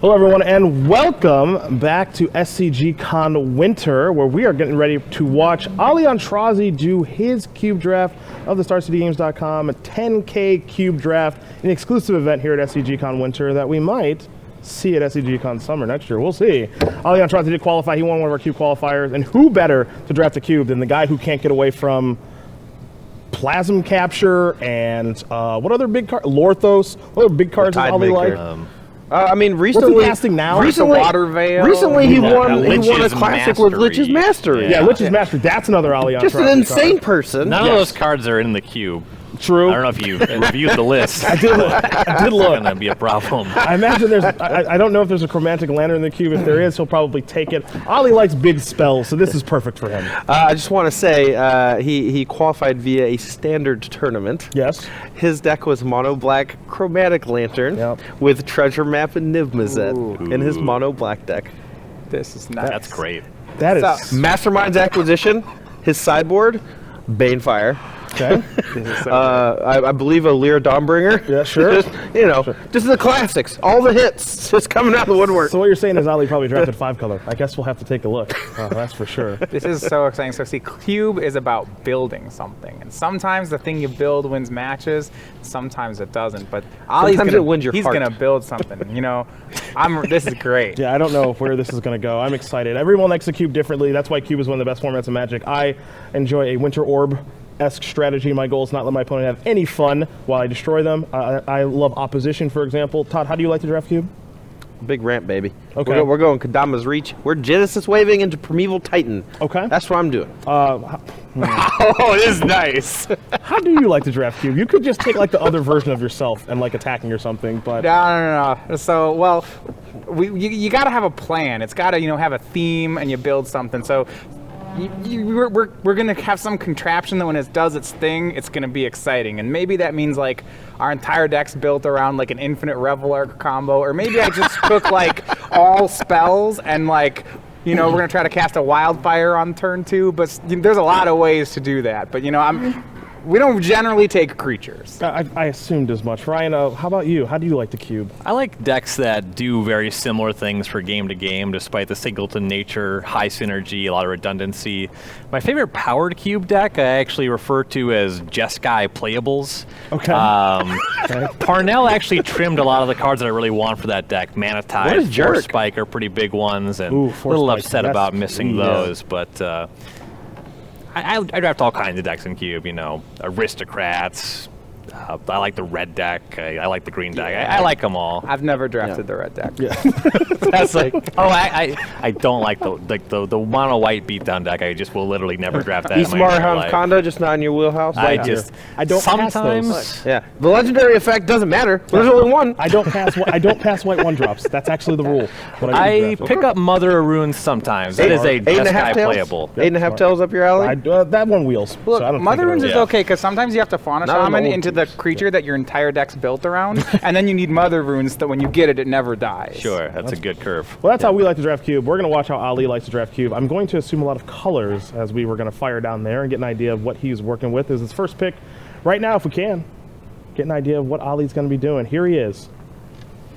Hello everyone and welcome back to SCGCON Winter, where we are getting ready to watch Aintrazi do his cube draft of the StarCityGames.com, a 10K cube draft, an exclusive event here at SCGCON Winter that we might see at SCGCON Summer next year. We'll see. Aintrazi did qualify. He won one of our cube qualifiers, and who better to draft a cube than the guy who can't get away from Plasm Capture and what other big card? Lorthos. What other big cards does Ali like? I mean, recently, Water Veil. Recently, he won a classic with Lich's Mastery. Yeah, Lich's Mastery. That's another Aintrazi. Just an insane person. None of those cards are in the cube. True. I don't know if you reviewed the list. I did look. It's gonna be a problem. I imagine there's. I don't know if there's a chromatic lantern in the cube. If there is, he'll probably take it. Ali likes big spells, so this is perfect for him. I just want to say he qualified via a standard tournament. Yes. His deck was mono black chromatic lantern with treasure map and Niv-Mizzet in his mono black deck. This is nice. That's great. That is Mastermind's acquisition. His sideboard, Banefire. Okay. I believe a Lyra Dawnbringer. Yeah, sure. Just the classics. All the hits just coming out of the woodwork. So what you're saying is Ali probably drafted 5-color. I guess we'll have to take a look. That's for sure. This is so exciting. So see, Cube is about building something. And sometimes the thing you build wins matches. Sometimes it doesn't. But Ali's sometimes it wins your he's heart. going to build something. This is great. Yeah, I don't know where this is going to go. I'm excited. Everyone likes the cube differently. That's why cube is one of the best formats of Magic. I enjoy a Winter Orb-esque strategy. My goal is not to let my opponent have any fun while I destroy them. I love opposition, for example. Todd, how do you like to draft cube? Big ramp, baby. Okay. We're going Kadama's Reach. We're Genesis waving into Primeval Titan. Okay. That's what I'm doing. Oh, it is nice. How do you like to draft cube? You could just take like the other version of yourself and like attacking or something, but No. So, well, you got to have a plan. It's got to, have a theme, and you build something. So we're going to have some contraption that when it does its thing, it's going to be exciting. And maybe that means like our entire deck's built around like an infinite Revel Arc combo, or maybe I just took like all spells and like, we're going to try to cast a Wildfire on turn 2, but there's a lot of ways to do that. But we don't generally take creatures. I assumed as much. Ryan, how about you? How do you like the cube? I like decks that do very similar things for game to game, despite the singleton nature, high synergy, a lot of redundancy. My favorite powered cube deck I actually refer to as Jeskai Playables. Okay. Parnell actually trimmed a lot of the cards that I really want for that deck. Mana Tide, Force Spike are pretty big ones, and a little upset about missing those, but I draft all kinds of decks in cube, aristocrats. I like the red deck. I like the green deck. I like them all. I've never drafted the red deck. Yeah. That's like, I don't like the mono white beatdown deck. I just will literally never draft that. Ismar Kondo, just not in your wheelhouse. I don't sometimes pass those. Yeah, the legendary effect doesn't matter. There's only one. I don't pass white 1-drops. That's actually the rule. I pick up Mother of Runes sometimes. That is a Jeskai playable. 8.5 tails up your alley. That one wheels. Look, so I don't Mother Runes is okay because sometimes you have to Fauna Shaman into the creature that your entire deck's built around, and then you need Mother Runes that when you get it, it never dies. Sure, that's a good curve. Well, that's how we like to draft cube. We're going to watch how Ali likes to draft cube. I'm going to assume a lot of colors as we were going to fire down there and get an idea of what he's working with. This is his first pick right now, if we can. Get an idea of what Ali's going to be doing. Here he is.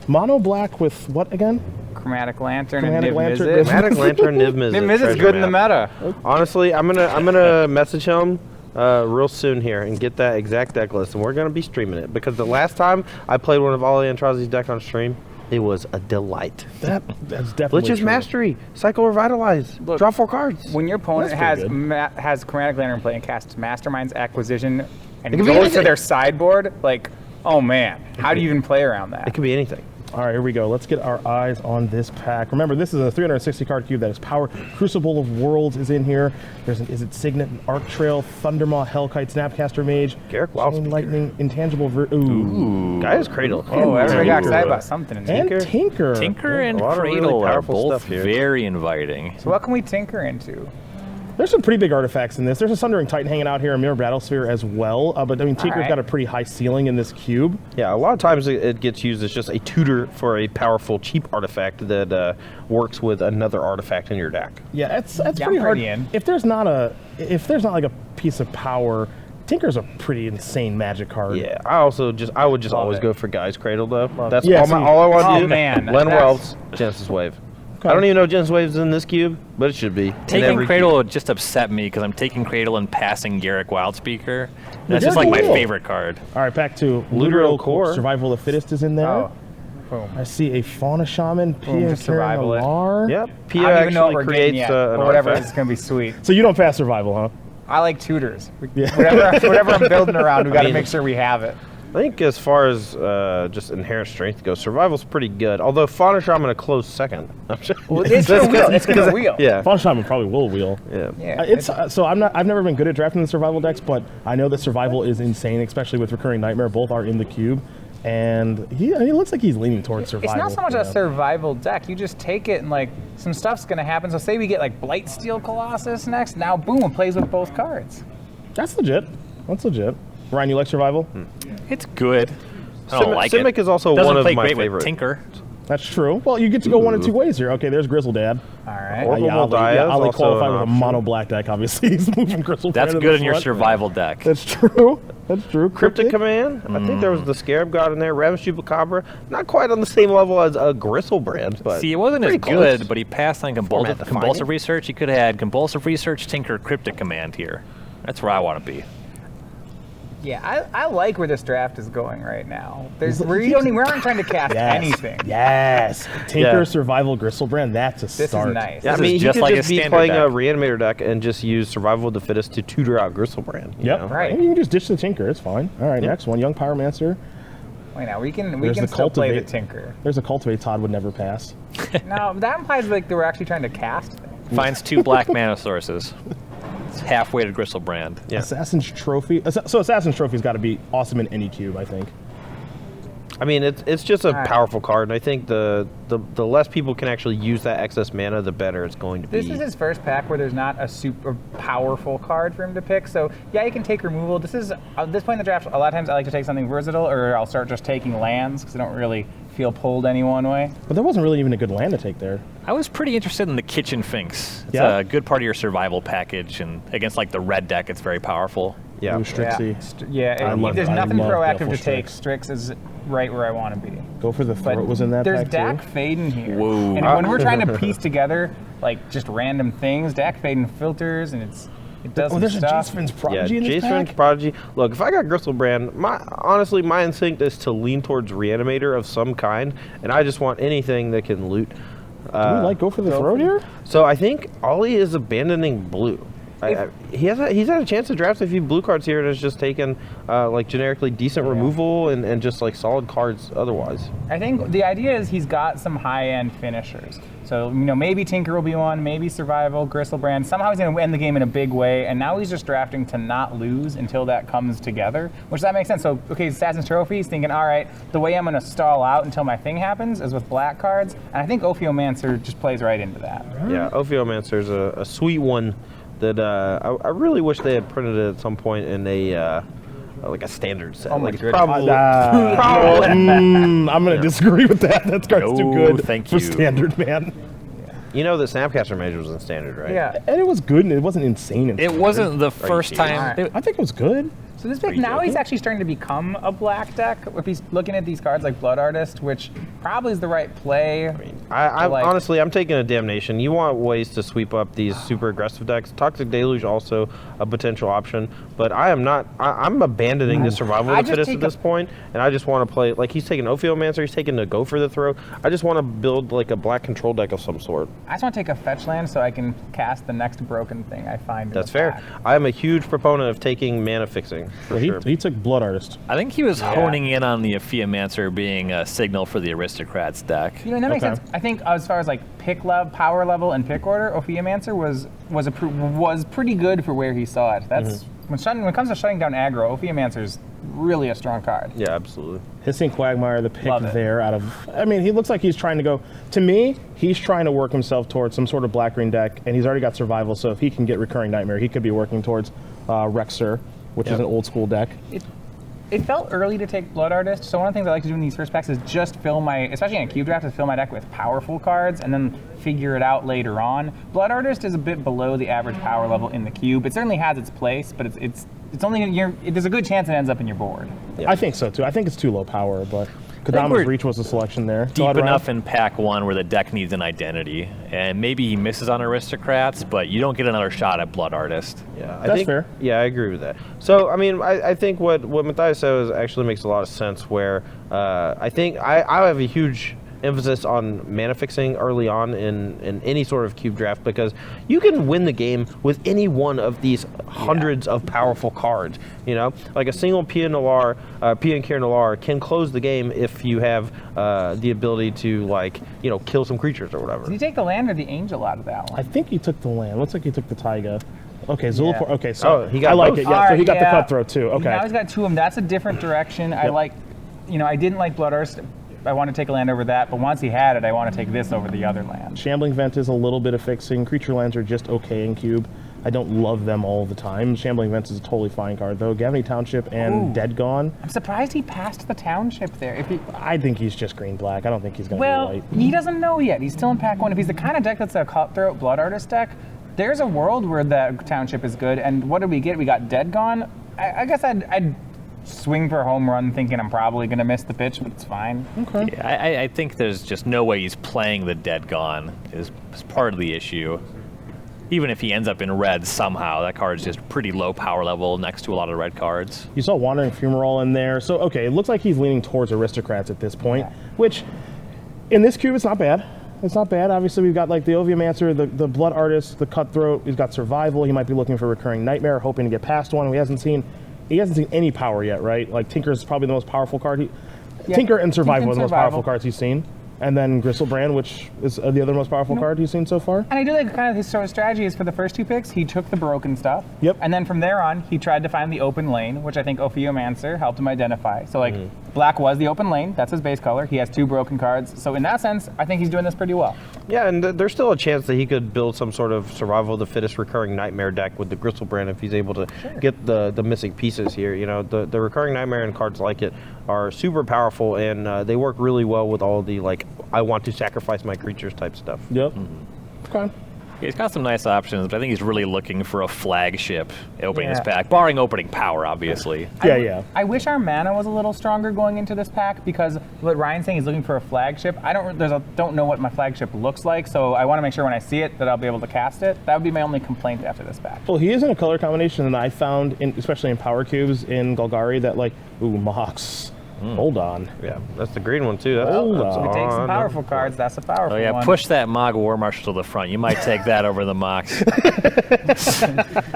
Mono black with what again? Chromatic Lantern Chromatic and Lantern. Niv-Mizzet. Chromatic Lantern, Niv-Mizzet. Niv-Mizzet's good in the meta. Honestly, I'm gonna message him real soon here and get that exact deck list, and we're gonna be streaming it because the last time I played one of Aintrazi's deck on stream, it was a delight. That's definitely Lich's Mastery, Cycle Revitalize, Look, draw 4 cards. When your opponent has Chromatic Lantern play and casts Mastermind's Acquisition and It can be goes to anything. their sideboard, like, oh man, how do you even play around that? It could be anything. All right, here we go. Let's get our eyes on this pack. Remember, this is a 360-card cube that is power. Crucible of Worlds is in here. There's an Signet, Arc Trail, Thundermaw, Hellkite, Snapcaster Mage, Garrick Chain Wildspeaker. Lightning, Intangible Ooh. Gaia's Cradle. Oh, everybody got excited about something in And Tinker. Tinker. Tinker and a lot of really Cradle are powerful both stuff here. very inviting. So what can we tinker into? There's some pretty big artifacts in this. There's a Sundering Titan hanging out here, a Mirror Battlesphere as well. But I mean, Tinker's got a pretty high ceiling in this cube. Yeah, a lot of times it gets used as just a tutor for a powerful, cheap artifact that works with another artifact in your deck. Yeah, it's pretty hard. If there's not like a piece of power Tinker's a pretty insane Magic card. Yeah, I would just always go for Guy's Cradle though. That's Yeah, all I want to do. Oh, man. Len That's- Wells, Genesis Wave. I don't even know Genesis Wave's in this cube, but it should be. Taking Cradle would just upset me because I'm taking Cradle and passing Garrick Wildspeaker. That's just like my cool. favorite card. All right, back to Luteral Luteral Core. Survival of the Fittest is in there. Oh, boom. I see a Fauna Shaman, Pia just survival it. Lar. Yep, I Pia don't even know what actually we're getting creates yet, an but whatever, artifact. it's gonna be sweet. So you don't pass survival, huh? I like tutors. Yeah. Whatever I'm building around, we got to mean- make sure we have it. I think as far as just inherent strength goes, survival's pretty good. Although Fauna Shaman a close second. Well, it's gonna wheel. It's gonna wheel. Yeah, Fauna Shaman probably will wheel. yeah. Yeah. It's so I've never been good at drafting the survival decks, but I know that survival is insane, especially with Recurring Nightmare. Both are in the cube, and he looks like he's leaning towards survival. It's not so much you a know? survival deck. You just take it and like some stuff's gonna happen. So say we get like Blightsteel Colossus next. Now boom, it plays with both cards. That's legit. That's legit. Ryan, you like survival? It's good. I don't like Simic it. is also Doesn't one of play my great favorite. with Tinker. That's true. Well, you get to go one of two ways here. Okay, there's Grizzle Dad. All right. Or- Orbital Ali, Dia is Ali also qualified an with a option. mono black deck. Obviously, he's moving Grizzle. That's Dad to good the in your front. survival deck. That's true. That's true. Cryptic Command. I think there was the Scarab God in there. Ravenous Chupacabra. Not quite on the same level as a Gristlebrand, but See, it wasn't as pretty close. good, but he passed on Format compulsive defining. research. He could have had compulsive research, Tinker, Cryptic Command here. That's where I want to be. Yeah, I like where this draft is going right now. He's- We aren't trying to cast Yes. anything. Yes. Tinker Yeah. Survival Gristlebrand. That's a This start. is nice. Yeah, I This mean, is he just could like a just be standard playing a deck. Reanimator deck and just use Survival of the Fittest to tutor out Gristlebrand. you Yep. know? Right. And you can just ditch the Tinker. It's fine. All right, next one. Young Pyromancer. Wait, now we can There's the still play the Cultivate. Tinker. There's a Cultivate Todd would never pass. Now that implies like they were actually trying to cast things. Finds 2 black mana sources. It's halfway to Gristlebrand. Yeah. Assassin's Trophy. So Assassin's Trophy's got to be awesome in any cube, I think. I mean, it's just a Alright. powerful card, and I think the less people can actually use that excess mana, the better it's going to be. This is his first pack where there's not a super powerful card for him to pick. So yeah, you can take removal. This is at this point in the draft. A lot of times I like to take something versatile, or I'll start just taking lands because I don't really feel pulled any one way. But there wasn't really even a good land to take there. I was pretty interested in the Kitchen Finks. It's Yeah? a good part of your survival package, and against like the red deck, it's very powerful. yeah. Blue Strixie. There's nothing love proactive Baleful to take. Strix. Strix is right where I want to be. Go for the But throat was in that there's pack Dak too. Faden here. Whoa. And when we're trying to piece together like just random things, Dak Faden filters and it does Oh, some there's a stuff. Jace Yeah, Prodigy in this Jason pack? Prodigy. Look, if I got Gristlebrand, honestly, my instinct is to lean towards Reanimator of some kind, and I just want anything that can loot. Do we like go for the throat here? So I think Ollie is abandoning blue. He's had a chance to draft a few blue cards here and has just taken like generically decent removal and just like solid cards otherwise. I think the idea is he's got some high-end finishers. So, maybe Tinker will be one, maybe Survival, Gristlebrand. Somehow he's going to end the game in a big way, and now he's just drafting to not lose until that comes together, which that makes sense. So, okay, Assassin's Trophy, he's thinking, all right, the way I'm going to stall out until my thing happens is with black cards, and I think Ophiomancer just plays right into that. Yeah, Ophiomancer's a sweet one that I really wish they had printed it at some point in a like a standard set. Oh my like it's goodness. probably I'm going to disagree with that. That card's too No, good thank for you. standard, man. you know that Snapcaster Mage was in standard, right? Yeah. And it was good, and it wasn't insane. It wasn't the first kidding? time. Alright. I think it was good. So this pick, now he's actually starting to become a black deck. If he's looking at these cards like Blood Artist, which probably is the right play. I like- honestly, I'm taking a Damnation. You want ways to sweep up these super aggressive decks. Toxic Deluge also a potential option, but I am not. I'm abandoning the Survival I of the just Fittest take at this point, and I just want to play like he's taking Ophiomancer. He's taking the Go for the Throw. I just want to build like a black control deck of some sort. I just want to take a fetch land so I can cast the next broken thing I find. in That's the fair. pack. I am a huge proponent of taking mana fixing for Well, sure. he took Blood Artist. I think he was honing in on the Ophiomancer being a signal for the Aristocrats deck. That makes Okay. sense. I think as far as like pick level, power level, and pick order, Ophiomancer was pretty good for where he saw it. That's when it comes to shutting down aggro, Ophiomancer's really a strong card. Yeah, absolutely. Hissing Quagmire, the pick Love it. there out of. I mean, he looks like he's trying to go. To me, he's trying to work himself towards some sort of black-green deck, and he's already got Survival, so if he can get Recurring Nightmare, he could be working towards Rexer, which is an old-school deck. It felt early to take Blood Artist, so one of the things I like to do in these first packs is just fill my, especially in a cube draft, is fill my deck with powerful cards and then figure it out later on. Blood Artist is a bit below the average power level in the cube. It certainly has its place, but it's it's only there's a good chance it ends up in your board. I think so too. I think it's too low power, but Kodama's we're Reach was a selection there. Deep enough in pack 1 where the deck needs an identity, and maybe he misses on Aristocrats, but you don't get another shot at Blood Artist. Yeah, That's fair. Yeah, I agree with that. So, I mean, I think what Matthias says actually makes a lot of sense. Where I think I have a huge emphasis on mana fixing early on in any sort of cube draft, because you can win the game with any one of these hundreds of powerful cards. You know, like a single Pia and Kier Nalar can close the game if you have the ability to, like, you know, kill some creatures or whatever. Did he take the land or the angel out of that one? I think he took the land. Looks like he took the Taiga. Okay, Zulaport. Okay, so he got I like both. it. Yeah, so he got the cutthroat too. Okay. Now he's got 2 of them. That's a different direction. I like, you know, I didn't like Blood Artist. I want to take a land over that, but once he had it, I want to take this over the other land. Shambling Vent is a little bit of fixing. Creature lands are just okay in cube. I don't love them all the time. Shambling Vent is a totally fine card though. Gavany Township and Dead Gone. I'm surprised he passed the Township there. I think he's just green-black. I don't think he's going to Well, be white. he doesn't know yet. He's still in pack 1. If he's the kind of deck that's a Cutthroat Blood Artist deck, there's a world where the Township is good. And what did we get? We got Dead Gone. I guess I'd swing for a home run thinking I'm probably going to miss the pitch, but it's fine. Okay. Yeah, I think there's just no way he's playing the Dead Gone is part of the issue. Even if he ends up in red somehow, that card's just pretty low power level next to a lot of red cards. You saw Wandering Fumarole in there. So, okay, it looks like he's leaning towards Aristocrats at this point, which in this cube, it's not bad. It's not bad. Obviously, we've got like the Oviamancer, the Blood Artist, the Cutthroat. He's got Survival. He might be looking for Recurring Nightmare, hoping to get past one. He hasn't seen any power yet, right? Like Tinker's probably the most powerful card. Tinker and Survival are the most powerful cards he's seen. And then Gristlebrand, which is the other most powerful card he's seen so far. And I do like kind of his sort of strategy is for the first 2 picks, he took the broken stuff. Yep. And then from there on, he tried to find the open lane, which I think Ophiomancer helped him identify. So like black was the open lane, that's his base color. He has 2 broken cards. So in that sense, I think he's doing this pretty well. Yeah, and there's still a chance that he could build some sort of Survival of the Fittest Recurring Nightmare deck with the Gristlebrand if he's able to get the missing pieces here. You know, the Recurring Nightmare and cards like it are super powerful, and they work really well with all the, like, I want to sacrifice my creatures type stuff. Yep. Okay. He's got some nice options, but I think he's really looking for a flagship opening his pack, barring opening power, obviously. I wish our mana was a little stronger going into this pack, because what Ryan's saying, he's looking for a flagship. I don't know what my flagship looks like, so I want to make sure when I see it that I'll be able to cast it. That would be my only complaint after this pack. Well, he is in a color combination that I found, especially in Power Cubes in Golgari, that like, Mox. Hold on. Yeah, that's the green one too. That's If it takes some powerful cards, that's a powerful one. Push that Mog War Marshal to the front. You might take that over the Mox.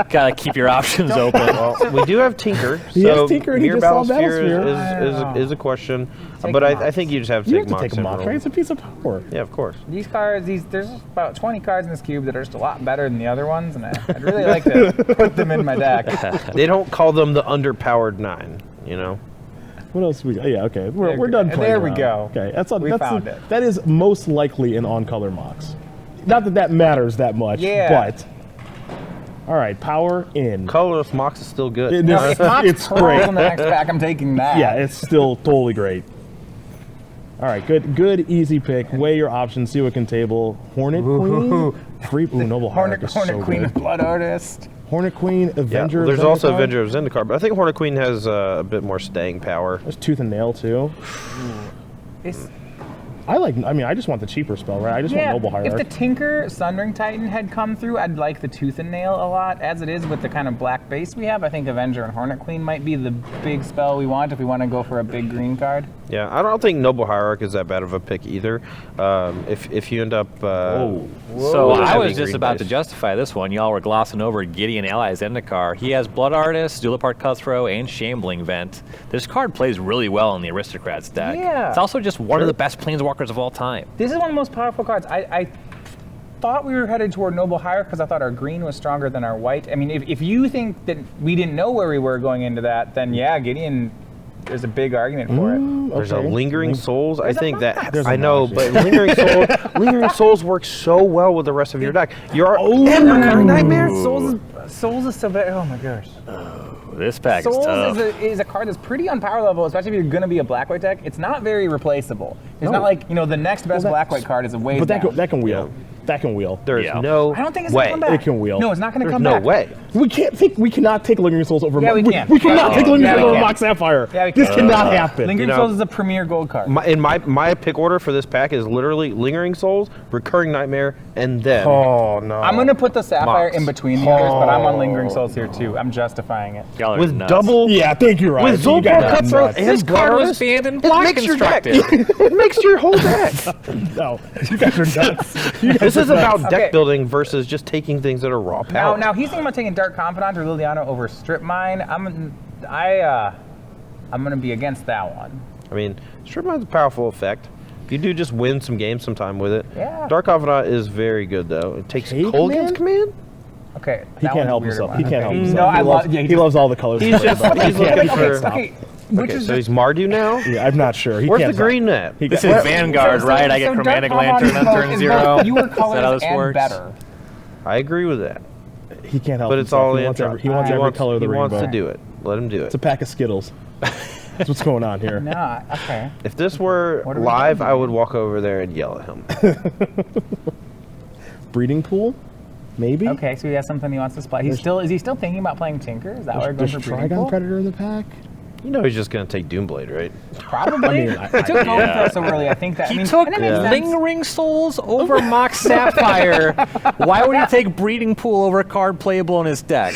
Gotta keep your options open. Well, we do have Tinker. He has Tinker, and he just saw Battlesphere is a question, but I think you just have to take Mox. Take a Mox, right? It's a piece of power. Yeah, of course. These cards, there's about 20 cards in this cube that are just a lot better than the other ones, and I'd really like to put them in my deck. They don't call them the underpowered 9, you know? What else we got? Yeah, okay. We're done playing There we around. go. Okay, found it. That is most likely an on-color Mox. Not that that matters that much, but... All right, power in. Colorless Mox is still good. It's great. In the next pack, I'm taking that. Yeah, it's still totally great. All right, good, easy pick. Weigh your options, see what can table. Hornet Queen? Noble Hierarch is Hornet so Queen good. of Blood Artist. Hornet Queen, Avenger. There's also Avenger of Zendikar, but I think Hornet Queen has a bit more staying power. There's Tooth and Nail too. I just want the cheaper spell, right? I just want Noble Hierarch. If the Tinker Sundering Titan had come through, I'd like the Tooth and Nail a lot. As it is with the kind of black base we have, I think Avenger and Hornet Queen might be the big spell we want if we want to go for a big green card. Yeah, I don't think Noble Hierarch is that bad of a pick either. If you end up... So I was just about to justify this one. Y'all were glossing over Gideon Allies Zendikar. He has Blood Artist, Zulapart Cutthroat, and Shambling Vent. This card plays really well in the Aristocrats deck. Yeah. It's also just one of the best Planeswalkers of all time. This is one of the most powerful cards. I thought we were headed toward Noble Hierarch because I thought our green was stronger than our white. I mean, if you think that we didn't know where we were going into that, then yeah, Gideon... There's a big argument for it. There's a Lingering Souls. I think that There's I know, but Lingering Souls works so well with the rest of your deck. And Recurring Nightmare. Souls is so bad. Oh my gosh. This pack is tough. Souls is a card that's pretty on power level, especially if you're going to be a black-white deck. It's not very replaceable. It's not like, the next best black-white card is a wave But down. that can wheel. That can wheel. There's Yeah. no I don't think it's way. gonna come back. It can wheel. No, it's not going to There's come no back. way. We cannot take Lingering Souls over. Yeah, we can. We cannot take Lingering Yeah, we Souls over can. Mox Sapphire. Yeah, we This can. cannot happen. Lingering You know- Souls is a premier gold card. My pick order for this pack is literally Lingering Souls, Recurring Nightmare, and then Oh no. I'm going to put the Sapphire Mox. in between the others, but I'm on Lingering Souls here too. I'm justifying it. Y'all are with nuts. double. Yeah, thank you, Ryan. With You Zolbar got Cutthroat nuts. and This Blood card was Artist, banned and it block makes your deck. constructed. It makes your whole deck. No, you guys are nuts. You guys This are is nuts. about Okay. deck building versus just taking things that are raw power. Now he's thinking about taking Dark Confidant or Liliana over Strip Mine. I'm going to be against that one. I mean, Strip Mine's a powerful effect. You do just win some games sometime with it. Yeah. Dark Confidant is very good though. It takes Take Kolaghan's command. Okay. He that can't one's help a weirder himself. one. He can't help Okay. himself. No, I he love. loves, Yeah, he loves all the colors. He's just he's looking for. Okay. Which Okay, is so he's Mardu now. Yeah, I'm not sure. He Where's the can't green at? He This got- is Vanguard, right? I get so Chromatic Dark Lantern on Confidant turn is 0. both fewer Is that how colors this and works? better. I agree with that. He can't help But it's himself. all he in. wants every color of the He rainbow. wants to do it. Let him do It's it. a pack of Skittles. That's what's going on here. No, okay. If this were What are we live, doing? I would walk over there and yell at him. Breeding pool? Maybe? Okay, so he has something he wants to play. Is he still thinking about playing Tinker? Is that why we're going There's for Breeding Trigon Pool? Predator in the pack? You know he's just gonna take Doomblade, right? Probably. I mean, he took Golden Throw so early. I think that. He I mean, took and it makes sense. Lingering Souls over Mox Sapphire. Why would he take Breeding Pool over a card playable in his deck?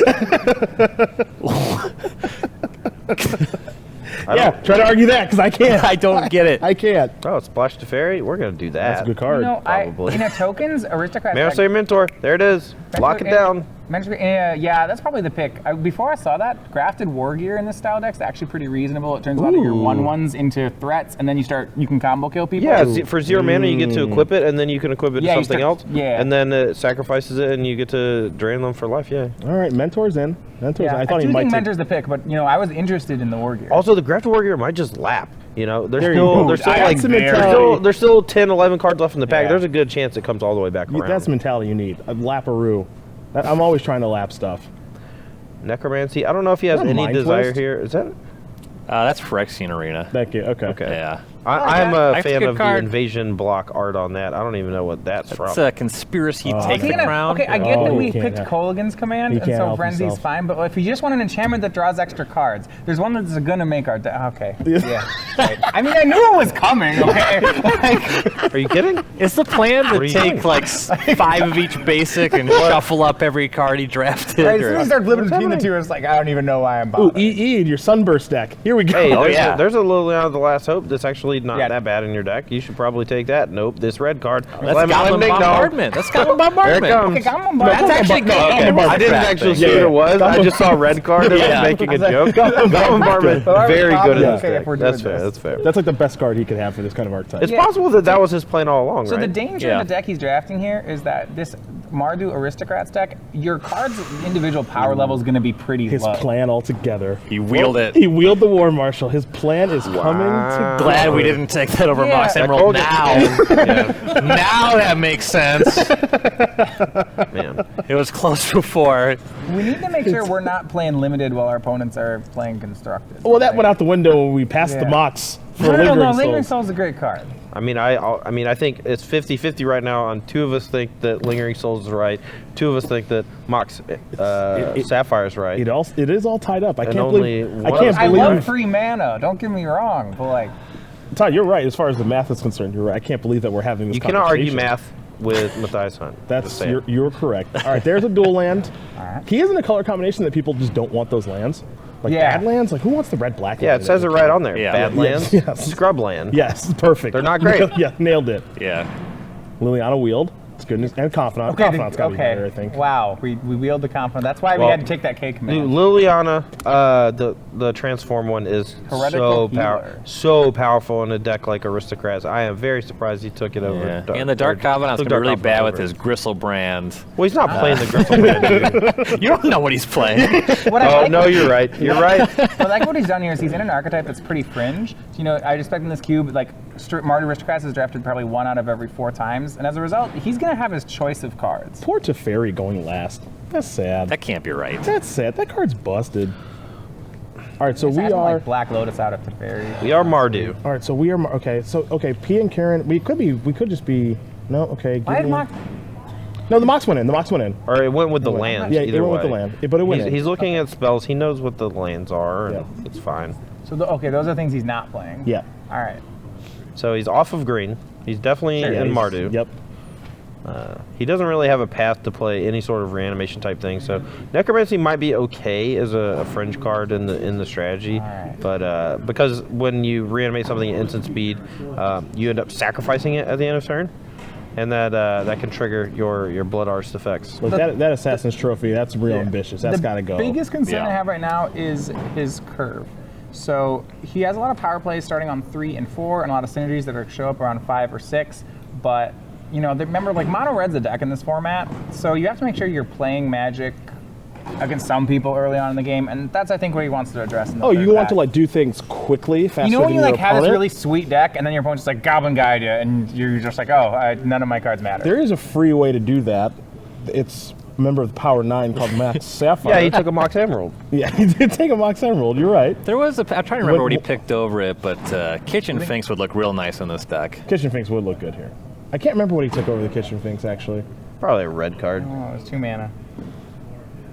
Yeah, try to argue that because I can't. I don't get it. I can't. Oh, Splash to Fairy. We're gonna do that. That's a good card. Probably. Tokens, Aristocrats. Say Mentor. There it is. Lock it down. Yeah, that's probably the pick. Before I saw that, Grafted War Gear in this style deck's actually pretty reasonable. It turns a lot of your 1/1s into threats, and then you can combo kill people. Yeah, for 0 mana you get to equip it, and then you can equip it to Yeah, you something start- else. yeah. And then it sacrifices it, and you get to drain them for life. Yeah. All right, Mentor's in. Mentor's in. Yeah, I thought he do might think take... Mentor's the pick, but I was interested in the War Gear. Also, the Grafted Warrior might just lap. You know, There you go. there's still That's like the mentality. there's still 10, 11 cards left in the pack. Yeah. There's a good chance it comes all the way back around. That's the mentality you need. A laparoo. I'm always trying to lap stuff. Necromancy. I don't know if he has Is that any Mind desire Twist? here. Is that? That's Phyrexian Arena. Thank you. Okay. Okay. Yeah. I'm yeah. a That's a fan good of card. the invasion block art on that. I don't even know what that's from. It's a conspiracy take the crown. Okay, I get Oh, that he we can't picked help- Kolaghan's command, he and can't so help Frenzy's himself. fine, but if you just want an enchantment that draws extra cards, there's one that's going to make our deck. Okay. Yeah. Right. I mean, I knew it was coming, okay? Are you kidding? Is the plan are to you take doing? like 5 of each basic and shuffle up every card he drafted? Right, as soon or- as you start flipping between the two, it's like, I don't even know why I'm Ooh, bothering. your Sunburst deck. Here we go. Hey, there's, yeah. there's a Liliana of the Last Hope that's actually not Yeah. that bad in your deck. You should probably take that. Nope, this red card. That's Goblin Bombardment. That's Goblin Bombardment. There it comes. Okay, Goblin That's Bombardment. actually no, good. Goblin I didn't actually see what it was. I just saw red card and Yeah. was making a joke. Goblin Bombardment, very good in Yeah. this Okay, deck. if we're doing That's fair. this. That's fair. That's like the best card he could have for this kind of archetype. It's Yeah. possible that was his plan all along, So right? the danger Yeah. in the deck he's drafting here is that this Mardu Aristocrats deck, your card's individual power level is going to be pretty His low. plan altogether. He wheeled it. He wheeled the War Marshal. His plan is coming to Glad we didn't take that over Yeah. Mox I Emerald told you. now. Now that makes sense. Man. It was close before. We need to make sure we're not playing limited while our opponents are playing constructed. Well, that went out the window when we passed the Yeah. Mox for No, Lingering Lingering Souls. Soul's a great card. I mean, I think it's 50-50 right now. On two of us think that Lingering Souls is right. Two of us think that Mox Sapphire is right. It is all tied up. I And can't only believe. I one can't of us- I love believe. free mana. Don't get me wrong, but like, Todd, you're right. As far as the math is concerned, you're right. I can't believe that we're having this. You cannot argue conversation. math with Matthias Hunt. Just That's saying. you're correct. All right, there's a dual land. right. He isn't a color combination that people just don't want those lands. Like Yeah. bad lands. Like who wants the red black? Yeah, land it says it right on there. Yeah. Badlands, Yes. Scrubland. Yes, perfect. They're not great. Yeah, nailed it. Yeah. Liliana Wield. It's good. And Confidant. Confidant's got to be better, I think. Wow, we wheeled the confidant. That's why we Well, had to take that K command. Liliana, the transform one is Heretical healer. so powerful in a deck like Aristocrats. I am very surprised he took it over. Yeah. And the Dark Covenant's took going to be really Dark bad Covenant with his Gristlebrand. Well, he's not playing the Gristlebrand. dude. You don't know what he's playing. What I Oh like- no, you're right. You're right. But like what he's done here is he's in an archetype that's pretty fringe. So, you know, I'd expect in this cube, like Marty Aristocrats is drafted probably 1 out of every 4 times, and as a result, he's going to have his choice of cards. Poor Teferi going last. That's sad. That can't be right. That's sad. That card's busted. All right, so He's we having, are. like Black Lotus out of Teferi. We are Mardu. All right, so we are. Okay, so okay, P and Karen. We could just be. No, okay. Why Give did me, Mox? No, the Mox went in. The Mox went in. Or it went with the land. Yeah, either it went way. with the land. But it went in. He's looking at spells. He knows what the lands are, and Yeah. it's fine. So okay, those are things he's not playing. Yeah. All right. So he's off of green. He's definitely Yeah, in he's- Mardu. Yep. He doesn't really have a path to play any sort of reanimation type thing. So Necromancy might be okay as a fringe card in the strategy, Alright. but because when you reanimate something at instant speed, you end up sacrificing it at the end of turn, and that can trigger your Blood Artist effects. Look, that Assassin's Trophy, that's real ambitious. That's got to go. The biggest concern Yeah. I have right now is his curve. So he has a lot of power plays starting on 3 and 4, and a lot of synergies that show up around 5 or 6. But remember, like mono red's a deck in this format, so you have to make sure you're playing Magic against some people early on in the game, and that's I think what he wants to address. In the You third want to pack. like do things quickly, faster when than you your like have this opponent? really sweet deck, and then your opponent's just like Goblin Guide you, and you're just like, oh, none of my cards matter. There is a free way to do that. It's a member of the Power 9 called Max Sapphire. Yeah, he took a Mox Emerald. Yeah, he did take a Mox Emerald. You're right. There was I'm trying to remember what he What- picked over it, but Kitchen Finks would look real nice in this deck. Kitchen Finks would look good here. I can't remember what he took over the Kitchen Finks, actually. Probably a red card. Oh, it's 2 mana.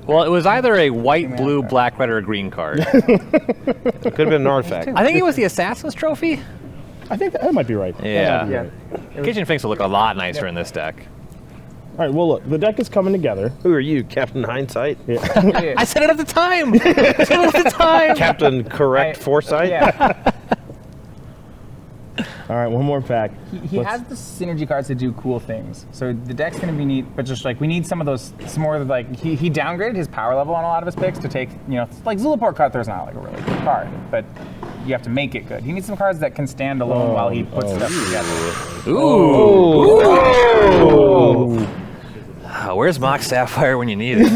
Well, it was either a white, blue, black, red, or a green card. It could have been an artifact. I think it was the Assassin's Trophy. I think that might be right. That Yeah. might be Yeah. right. Kitchen Finks would look a lot nicer in this deck. All right, well, look, the deck is coming together. Who are you, Captain Hindsight? Yeah. I said it at the time. I said it at the time. Captain Correct Foresight? Yeah. All right, one more pack. He has the synergy cards to do cool things. So the deck's going to be neat, but just like we need some more like he downgraded his power level on a lot of his picks to take, like Zulaport Cutthro's not like a really good card, but you have to make it good. He needs some cards that can stand alone while he puts stuff together. Ooh. Where's Mox Sapphire when you need it?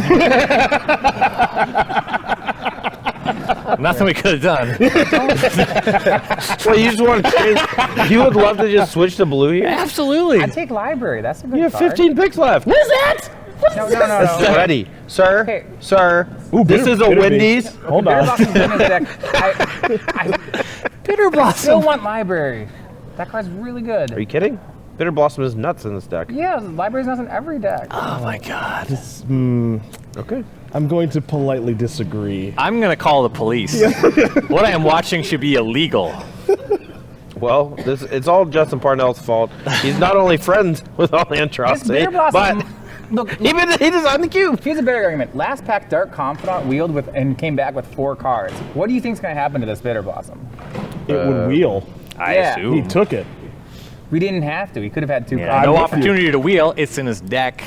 Nothing we could have done. Well, you just want to change. You would love to just switch to blue here? Absolutely. I'd take Library. That's a good You have card. 15 picks left. What is that? No. Ready. Sir, Okay. sir, Ooh, this bitter- is a bitter Wendy's. beast. Hold Bitter on. Blossom's in his deck. I Bitter still Blossom. want Library. That card's really good. Are you kidding? Bitter Blossom is nuts in this deck. Yeah, Library's not in every deck. Oh my God. Okay. I'm going to politely disagree. I'm gonna call the police. What I am watching should be illegal. Well, it's all Justin Parnell's fault. He's not only friends with all the This Aintrazi, Bitter Blossom. but Look, he designed the cube. here's a better argument. Last pack, Dark Confidant wheeled with and came back with 4 cards. What do you think's going to happen to this Bitter Blossom? It would wheel. I Yeah. He assume. took it. We didn't have to. He could have had 2 Yeah, cards. no with you. opportunity to wheel. It's in his deck.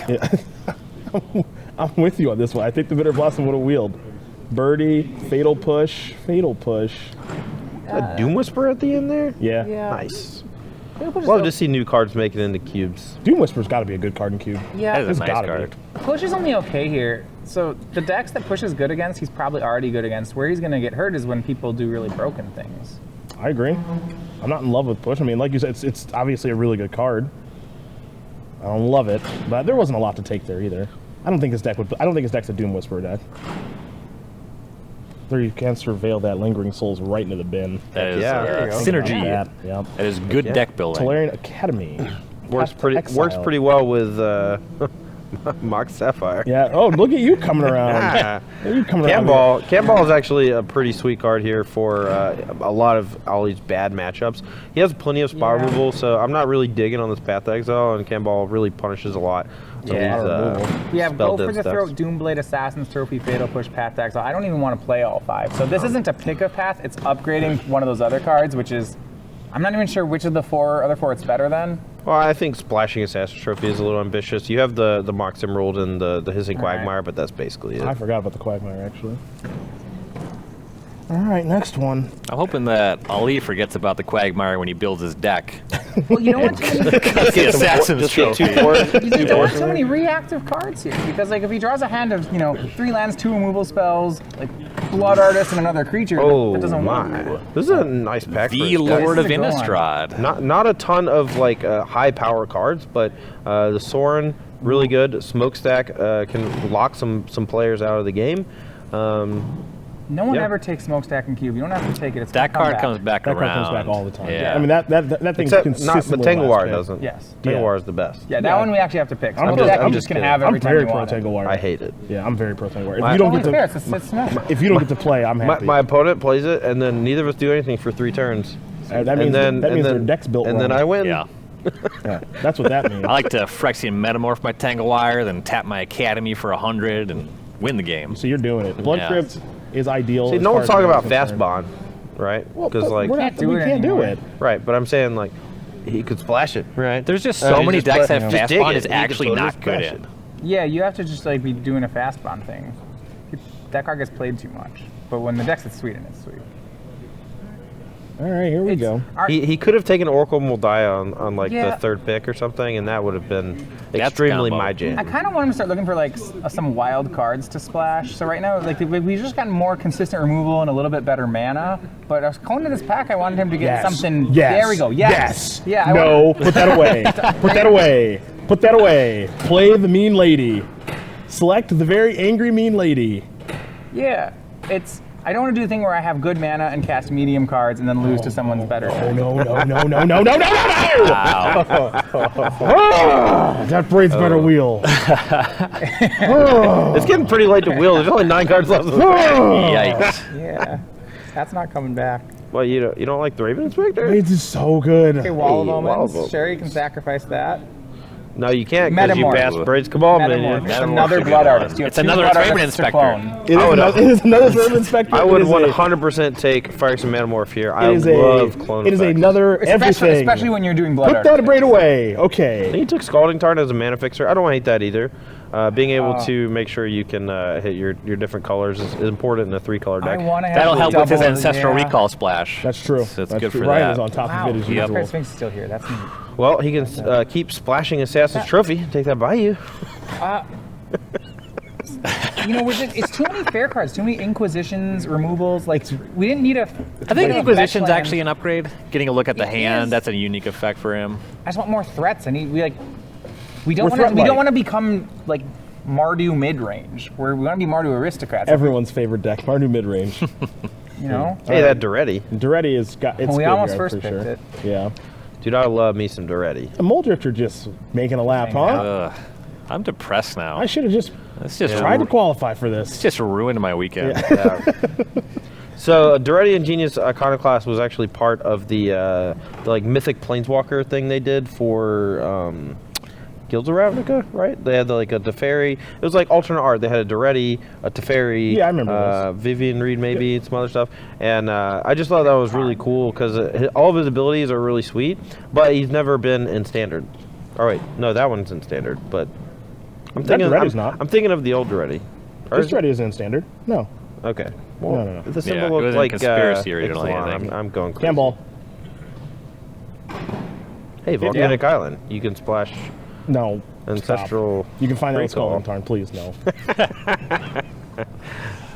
I'm with you on this one. I think the Bitter Blossom would have wheeled. Birdie, Fatal Push. A Doom Whisperer at the end there? Yeah. Nice. Love to see new cards make it into cubes. Doom Whisper's got to be a good card in Cube. Yeah, That is It's a nice gotta card. be. Push is only okay here. So the decks that Push is good against, he's probably already good against. Where he's going to get hurt is when people do really broken things. I agree. I'm not in love with Push. I mean, like you said, it's obviously a really good card. I don't love it, but there wasn't a lot to take there either. I don't think his deck's a Doom Whisperer deck. There you can surveil that Lingering Souls right into the bin. That is Yeah. There you go. synergy. That, yep. That is good Yeah. deck building. Tolarian Academy. Works Path to pretty Exile. well with Mox Sapphire. Yeah. Oh, look at you coming around. Ah. Look at you coming around. Camball is actually a pretty sweet card here for a lot of Ollie's bad matchups. He has plenty of spot removal, so I'm not really digging on this Path to Exile, and Camball really punishes a lot of Yeah. these Yeah, spell go for dead the stuff. throat, Doomblade, Assassin's Trophy, Fatal Push, Path to Exile. I don't even want to play all 5. So this isn't a pick a path, it's upgrading one of those other cards, which is, I'm not even sure which of the other four it's better than. Well, I think splashing Assassin's Trophy is a little ambitious. You have the Mox Emerald and the Hissing Alright. Quagmire, but that's basically it. I forgot about the Quagmire, actually. All right, next one. I'm hoping that Ali forgets about the Quagmire when he builds his deck. Well, you don't want too many, The Assassin's Just get Trophy. you don't want too many reactive cards here, because like if he draws a hand of 3 lands, 2 removal spells, like Blood Artist and another creature, Oh that doesn't my! work. This is a nice pack. The for his deck. Lord of This is a good one. Innistrad. Not a ton of like high power cards, but the Sorin really good. Smokestack can lock some players out of the game. No one Yeah. ever takes smokestack and cube. You don't have to take it. It's That gonna come card back. comes back That around. card comes back all the time. Yeah. I mean, that thing's Except not, consistently but Tanglewire last pick. doesn't. Yes. Tanglewire Yeah. is the best. Yeah, that Yeah. one we actually have to pick. I'm Smokestack, just you just can kidding. have every I'm time very you pro want it. Tanglewire. I hate it. Yeah, I'm very pro Tanglewire. If My- you don't Only get to, fair. It's smash. if you don't get to play, I'm My, happy. my opponent plays it, and then neither of us do anything for 3 turns. That means their deck's built and wrong. then I win. Yeah. Yeah, that's what that means. I like to Phyrexian Metamorph my Tanglewire, then tap my Academy for 100 and win the game. So you're doing it. Blood Yeah. Crypt is ideal. See, as no far one's as talking I'm about fast concerned. bond, right? Well, Because but like, we do it can't do anymore. it. right. But I'm saying like, he could splash it, right? There's just so you many just decks play- that just fast dig bond it. is You can actually totally not good splash in. it. Yeah, you have to just like be doing a fast bond thing. That card gets played too much. But when the deck's at Sweden, it's sweet. All right, here we go. He could have taken Oracle Moldiah on like Yeah. the 3rd pick or something, and that would have been That's extremely combo. my jam. I kind of want him to start looking for like some wild cards to splash. So right now, like we've just gotten more consistent removal and a little bit better mana. But I was going to this pack, I wanted him to get something. Yes. There we go. Yes. Yeah. I No, want- put that away. Put that away. Put that away. Play the mean lady. Select the very angry mean lady. Yeah. I don't want to do the thing where I have good mana and cast medium cards and then lose to someone's better. Oh no no no no no no no no no! Wow. That braid's better wheel. It's getting pretty late to wheel. There's only 9 cards left. Yikes. Yeah. That's not coming back. Well, you don't like the Raven Inspector? Braids is so good. Okay, Wall of Hey, Wall of Omens. Omens. Sure, you can sacrifice that. No, you can't because you Metamorph. passed Braid's Cabal Metamorph. minion. It's Metamorph's another a good Blood one. Artist. You have It's 2 another Blood Raven Artists to Inspector. clone. It is another Raven Inspector. I would It is a- 100% take Phyrexian Metamorph here. I It is love clone It is effects. another everything. Especially when you're doing Blood Put Artist. that braid away. Okay. He took Scalding Tarn as a mana fixer. I don't hate that either. Being able to make sure you can hit your different colors is important in a 3-color I deck. want to have That'll the help with his double- Ancestral yeah. Recall Splash. That's true. So it's That's good true. for Ryan that. is on top Wow, of it as the usual. Upgrade Sphinx is still here. That's neat. Well, he can keep splashing Assassin's Trophy. Take that by you. You know, it's too many fair cards, too many Inquisitions, removals. Like, we didn't need a. I think a Inquisition's fetch land. actually an upgrade. Getting a look at the It hand, is. that's a unique effect for him. I just want more threats. We don't We're want to. We threat-like. don't want to become like Mardu mid range. We want to be Mardu aristocrats. Everyone's favorite deck, Mardu mid range. You know. Hey, that Duretti. Duretti has got. It's Well, we good almost here, first for picked sure. it. Yeah. Dude, I love me some Duretti. The Moldrifter just making a lap, huh? Ugh. I'm depressed now. I should have just It's just tried to qualify for this. just ruined my weekend. So Duretti and Genius Iconoclast was actually part of the like Mythic Planeswalker thing they did for Guilds of Ravnica, right? They had like a Teferi. It was like alternate art. They had a Duretti, a Teferi. Yeah, I remember Vivian Reed, maybe some other stuff. And I just thought that was really cool because all of his abilities are really sweet, but he's never been in Standard. All right, no, that one's in Standard, but I'm That thinking. Duretti's not. I'm thinking of the old Duretti. Or This is it- Duretti isn't in standard. No. Okay. Well, No. the Yeah, symbol it looks was in like Conspiracy originally, I Ixalan. think. I'm going crazy. Handball. Hey, Volcanic Island. You can splash No. Ancestral. Stop. You can find that with Recall. Scalding Tarn, please. No.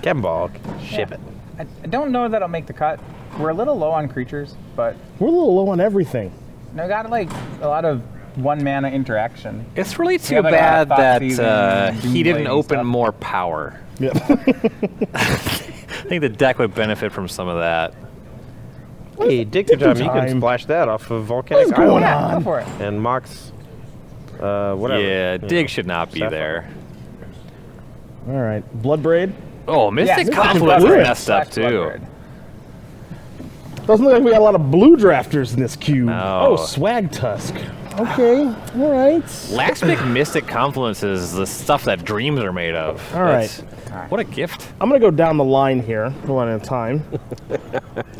Cannonball. Ship it. I don't know that I'll make the cut. We're a little low on creatures, but We're a little low on everything. I got like a lot of 1 mana interaction. It's really too have, like, a lot bad of Foxes that and he didn't Doomblade open stuff. more power. Yeah. I think the deck would benefit from some of that. Hey, dig your time. You time. can splash that off of Volcanic What's going Island. Yeah, go for it. And Mox. Whatever. Yeah, you Dig know. should not be Sapphire. there. All right. Blood Braid. Oh, Mystic Mystic Confluence Confluence. messed up Slash Blood too. Bird. Doesn't look like we got a lot of blue drafters in this cube. No. Oh, Swag Tusk. Okay. All right. Last pick Mystic Confluence is the stuff that dreams are made of. All right. That's- What a gift. I'm going to go down the line here, one at a time.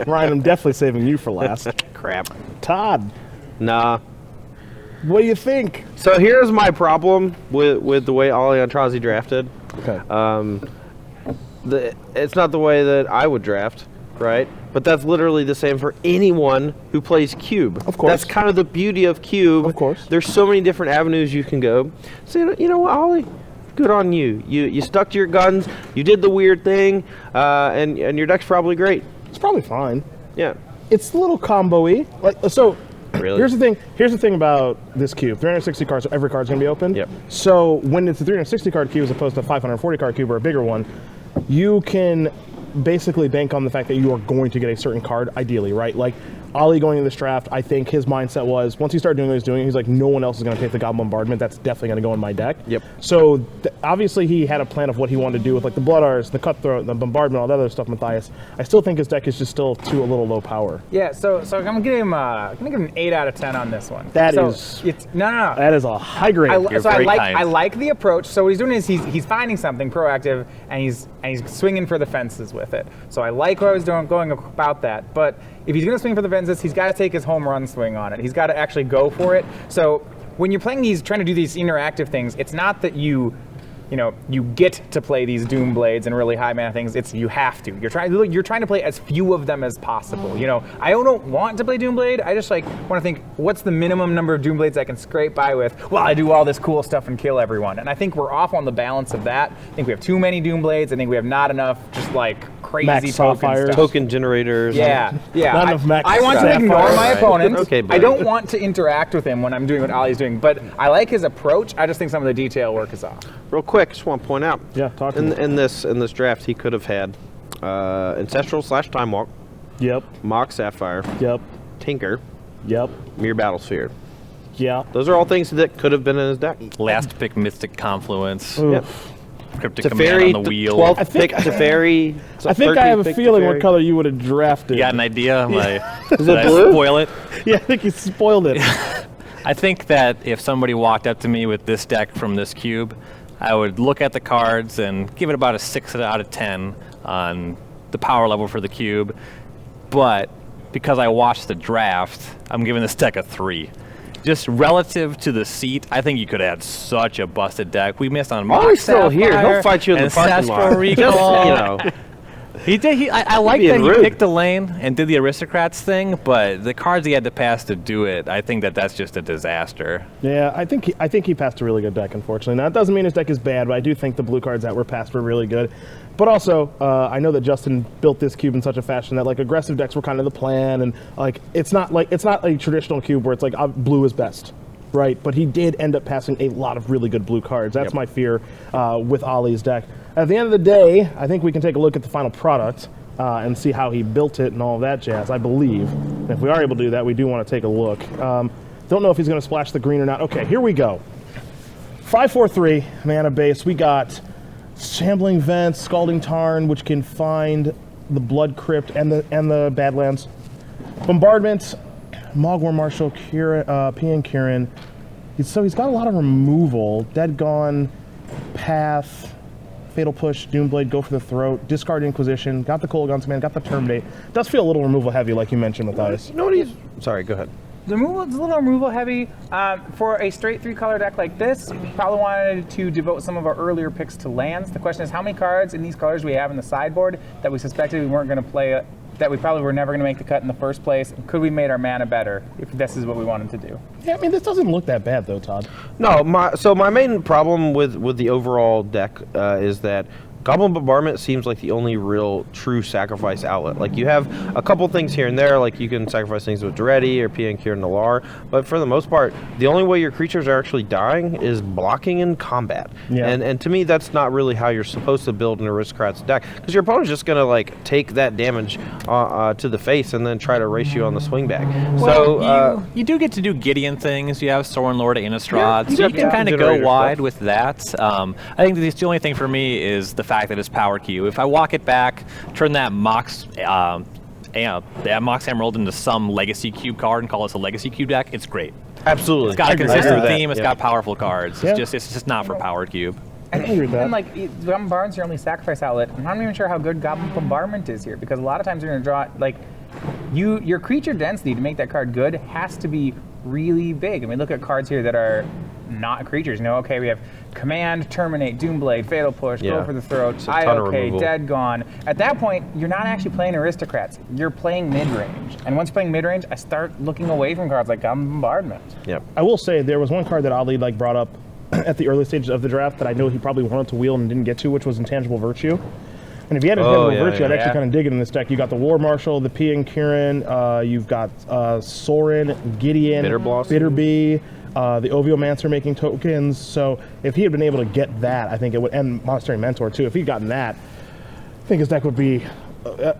Ryan, I'm definitely saving you for last. Crap. Todd, Nah. what do you think? So here's my problem with the way Aintrazi drafted. Okay. It's not the way that I would draft, right? But that's literally the same for anyone who plays Cube. Of course. That's kind of the beauty of Cube. Of course. There's so many different avenues you can go. So you know what, Ollie? Good on you. You stuck to your guns. You did the weird thing, and your deck's probably great. It's probably fine. Yeah. It's a little combo-y. Like, so, Really? here's the thing. Here's the thing about this cube. 360 cards, so every card's going to be open. Yep. So when it's a 360 card cube as opposed to a 540 card cube or a bigger one, you can basically bank on the fact that you are going to get a certain card, ideally, right? Like, Ollie going into this draft, I think his mindset was, once he started doing what he's doing, he's like, no one else is going to take the Goblin Bombardment. That's definitely going to go in my deck. Yep. So, obviously, he had a plan of what he wanted to do with, like, the Blood Arts, the Cutthroat, the Bombardment, all that other stuff, Matthias. I still think his deck is just still a little low power. Yeah, so I'm gonna give him an 8 out of 10 on this one. That so is no. That is a high grade. I like the approach. So what he's doing is he's finding something proactive and he's swinging for the fences with it. So I like what I was going about that. But if he's gonna swing for the fences, he's got to take his home run swing on it. He's got to actually go for it. So when you're playing trying to do these interactive things, it's not that you get to play these Doom Blades and really high mana things. It's you have to. You're trying to play as few of them as possible. I don't want to play Doom Blade. I just want to think, what's the minimum number of Doom Blades I can scrape by with? Well, I do all this cool stuff and kill everyone. And I think we're off on the balance of that. I think we have too many Doom Blades. I think we have not enough just crazy Max token Sapphires. stuff. Token generators. Yeah. Not enough Max I want to Sapphires. ignore my opponent. Okay, I don't want to interact with him when I'm doing what Ollie's doing. But I like his approach. I just think some of the detail work is off. Real quick, just want to point out. Yeah, talk to me. In this draft, he could have had Ancestral/Time Walk, Yep. Mox Sapphire, Yep. Tinker, Yep. Mere Battlesphere. Yeah. Those are all things that could have been in his deck. Last pick, Mystic Confluence. Yep. Cryptic Command on the wheel. 12th pick Teferi. I think I have a feeling what color you would have drafted. You got an idea? Is Did it I blue? spoil it? Yeah, I think you spoiled it. I think that if somebody walked up to me with this deck from this cube, I would look at the cards and give it about a 6 out of 10 on the power level for the cube. But because I watched the draft, I'm giving this deck a 3. Just relative to the seat, I think you could have had such a busted deck. We missed on Mox He's still here. Sapphire He'll fight you in the parking lot. Ancestral Recall. Just, He did. I like being that he rude. picked a lane and did the aristocrats thing, but the cards he had to pass to do it, I think that's just a disaster. Yeah, I think he passed a really good deck, unfortunately. Now, it doesn't mean his deck is bad, but I do think the blue cards that were passed were really good. But also, I know that Justin built this cube in such a fashion that aggressive decks were kind of the plan, and it's not a traditional cube where it's blue is best, right? But he did end up passing a lot of really good blue cards. That's my fear with Ollie's deck. At the end of the day, I think we can take a look at the final product and see how he built it and all that jazz, I believe. And if we are able to do that, we do want to take a look. Don't know if he's going to splash the green or not. Okay, here we go. 5/4/3 mana base. We got Shambling Vents, Scalding Tarn, which can find the Blood Crypt and the Badlands. Bombardment, Mogwar Marshal, PN Kieran. He's got a lot of removal. Dead Gone, Path, Fatal Push, Doomblade, Go for the Throat, Discard Inquisition, got the Cold Guns Command, got the Terminate. Does feel a little removal heavy, like you mentioned, Matthias. You know what he's... Sorry, go ahead. The removal is a little removal heavy. For a straight 3-color deck like this, we probably wanted to devote some of our earlier picks to lands. The question is, how many cards in these colors we have in the sideboard that we suspected we weren't going to play, that we probably were never going to make the cut in the first place? Could we made our mana better if this is what we wanted to do? Yeah, I mean, this doesn't look that bad, though, Todd. No, my main problem with the overall deck is that Goblin Bombardment seems like the only real true sacrifice outlet. Like, you have a couple things here and there, like you can sacrifice things with Duretti or PN Kieran Nalar, but for the most part, the only way your creatures are actually dying is blocking in combat. Yeah. And to me, that's not really how you're supposed to build an aristocrat's deck, because your opponent's just going to take that damage to the face and then try to race you on the swing back. Well, So you do get to do Gideon things. You have Sorin Lord Innistrad, you so you got can the kind of generator go wide stuff. with that. I think the only thing for me is the fact that it's power cube. If I walk it back, turn that Mox Emerald into some legacy cube card and call this a legacy cube deck, it's great. absolutely. It's got a I agree consistent with that. theme. It's got powerful cards. Yeah. It's just not for power cube. I agree with that. And Goblin Bombardment's your only sacrifice outlet. I'm not even sure how good Goblin Bombardment is here, because a lot of times you're going to draw your creature density to make that card good has to be really big. I mean, look at cards here that are not creatures. Okay, we have Command, Terminate, Doomblade, Fatal Push, Go for the Throat, It's a ton of removal. Dead Gone. At that point, you're not actually playing aristocrats. You're playing mid-range. And once you're playing mid-range, I start looking away from cards like Goblin Bombardment. Yep. I will say there was one card that Ollie brought up at the early stages of the draft that I know he probably wanted to wheel and didn't get to, which was Intangible Virtue. And if you had Intangible Virtue, I'd actually kind of dig it in this deck. You got the War Marshal, the PN Kieran, you've got Sorin, Gideon, Bitterbee, the Oviomancer making tokens. So if he had been able to get that, I think it would, and Monastery Mentor too, if he'd gotten that, I think his deck would be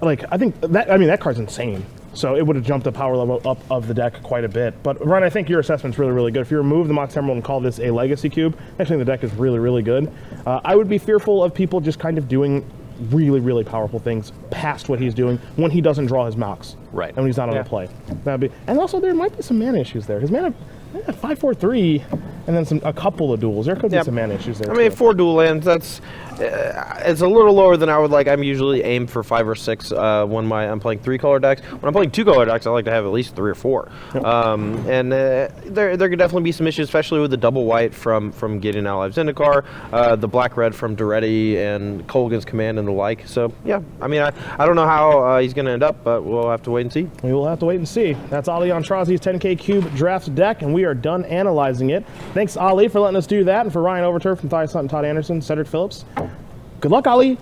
like, I think that, I mean, that card's insane. So it would have jumped the power level up of the deck quite a bit. But Ryan, I think your assessment's really, really good. If you remove the Mox Emerald and call this a legacy cube, actually the deck is really, really good. I would be fearful of people just kind of doing really, really powerful things past what he's doing when he doesn't draw his Mox. Right. And when he's not on the play. That'd be, and also there might be some mana issues there. His mana, 5/4/3, and then a couple of duels. There could be some mana issues there. I mean, too. 4 dual lands, that's it's a little lower than I would like. I'm usually aimed for 5 or 6 when I'm playing 3-color decks. When I'm playing 2-color decks, I like to have at least 3 or 4. Yep. And there could definitely be some issues, especially with the double white from getting Alive Zendikar, the black-red from Duretti and Kolgan's Command and the like. So, yeah, I mean, I don't know how he's going to end up, but we'll have to wait and see. We will have to wait and see. That's Ali Aintrazi's 10K Cube draft deck, and we are done analyzing it. Thanks, Ali, for letting us do that, and for Ryan Overturf, Matthias Hunt, and Todd Anderson, Cedric Phillips. Good luck, Ali.